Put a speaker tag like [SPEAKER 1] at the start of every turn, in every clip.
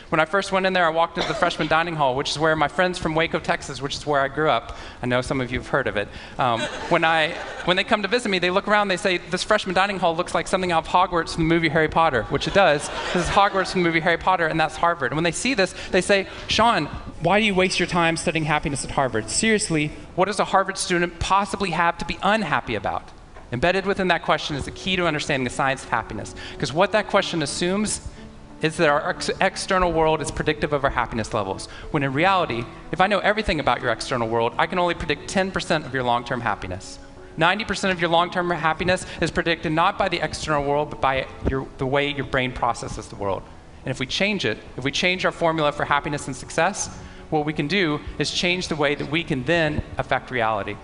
[SPEAKER 1] When I first went in there, I walked into the freshman dining hall, which is where my friends from Waco, Texas, which is where I grew up, I know some of you have heard of it. When they come to visit me, they look around, they say, this freshman dining hall looks like something out of Hogwarts from the movie Harry Potter, which it does. This is Hogwarts from the movie Harry Potter, and that's Harvard. And when they see this, they say, Shawn, why do you waste your time studying happiness at Harvard? Seriously, what does a Harvard student possibly have to be unhappy about? Embedded within that question is the key to understanding the science of happiness. Because what that question assumes is that our external world is predictive of our happiness levels. When in reality, if I know everything about your external world, I can only predict 10% of your long-term happiness. 90% of your long-term happiness is predicted not by the external world, but by the way your brain processes the world. And if we change it, if we change our formula for happiness and success, what we can do is change the way that we can then affect reality.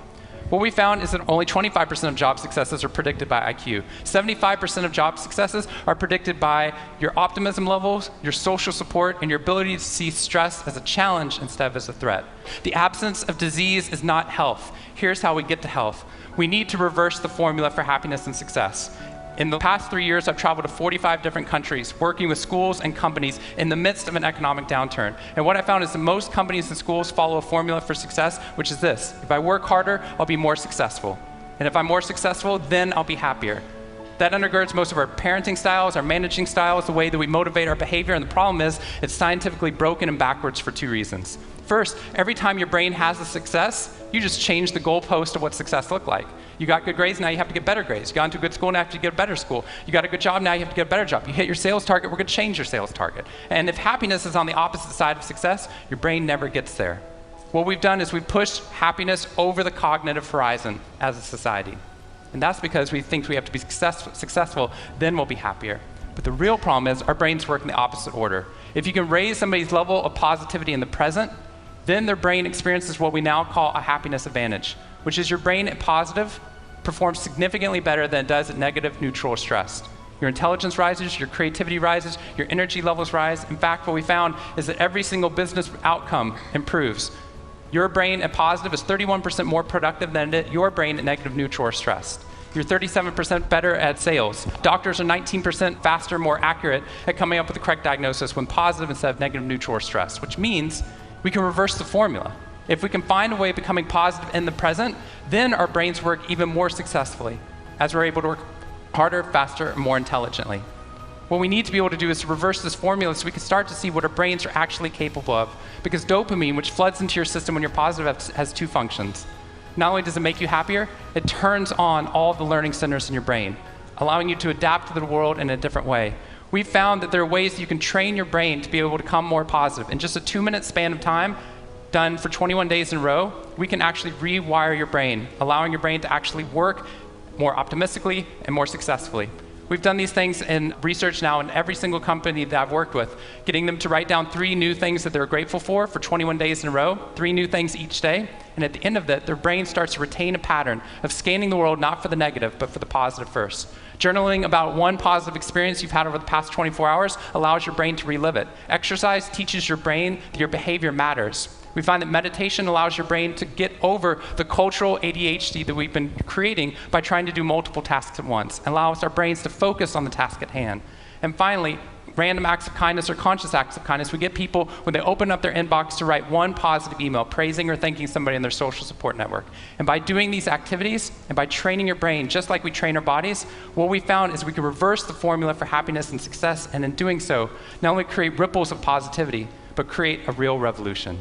[SPEAKER 1] What we found is that only 25% of job successes are predicted by IQ. 75% of job successes are predicted by your optimism levels, your social support, and your ability to see stress as a challenge instead of as a threat. The absence of disease is not health. Here's how we get to health. We need to reverse the formula for happiness and success. In the past 3 years, I've traveled to 45 different countries, working with schools and companies in the midst of an economic downturn. And what I found is that most companies and schools follow a formula for success, which is this: if I work harder, I'll be more successful. And if I'm more successful, then I'll be happier. That undergirds most of our parenting styles, our managing styles, the way that we motivate our behavior. And the problem is, it's scientifically broken and backwards for 2 reasons. First, every time your brain has a success, you just change the goalpost of what success looked like. You got good grades, now you have to get better grades. You got into a good school, now you have to get a better school. You got a good job, now you have to get a better job. You hit your sales target, we're going to change your sales target. And if happiness is on the opposite side of success, your brain never gets there. What we've done is we've pushed happiness over the cognitive horizon as a society. And that's because we think we have to be successful, then we'll be happier. But the real problem is our brains work in the opposite order. If you can raise somebody's level of positivity in the present, then their brain experiences what we now call a happiness advantage, which is your brain at positive performs significantly better than it does at negative, neutral, or stressed. Your intelligence rises, your creativity rises, your energy levels rise. In fact, what we found is that every single business outcome improves. Your brain at positive is 31% more productive than your brain at negative, neutral, or stressed. You're 37% better at sales. Doctors are 19% faster, more accurate at coming up with the correct diagnosis when positive instead of negative, neutral, or stressed, which means we can reverse the formula. If we can find a way of becoming positive in the present, then our brains work even more successfully, as we're able to work harder, faster, and more intelligently. What we need to be able to do is to reverse this formula so we can start to see what our brains are actually capable of. Because dopamine, which floods into your system when you're positive, has 2 functions. Not only does it make you happier, it turns on all the learning centers in your brain, allowing you to adapt to the world in a different way. We've found that there are ways that you can train your brain to be able to become more positive. In just a 2-minute span of time, done for 21 days in a row, we can actually rewire your brain, allowing your brain to actually work more optimistically and more successfully. We've done these things in research now in every single company that I've worked with, getting them to write down 3 new things that they're grateful for 21 days in a row, 3 new things each day. And at the end of that, their brain starts to retain a pattern of scanning the world not for the negative, but for the positive first. Journaling about one positive experience you've had over the past 24 hours allows your brain to relive it. Exercise teaches your brain that your behavior matters. We find that meditation allows your brain to get over the cultural ADHD that we've been creating by trying to do multiple tasks at once, and allows our brains to focus on the task at hand. And finally, random acts of kindness or conscious acts of kindness. We get people, when they open up their inbox, to write one positive email praising or thanking somebody in their social support network. And by doing these activities and by training your brain, just like we train our bodies, what we found is we can reverse the formula for happiness and success, and in doing so, not only create ripples of positivity, but create a real revolution.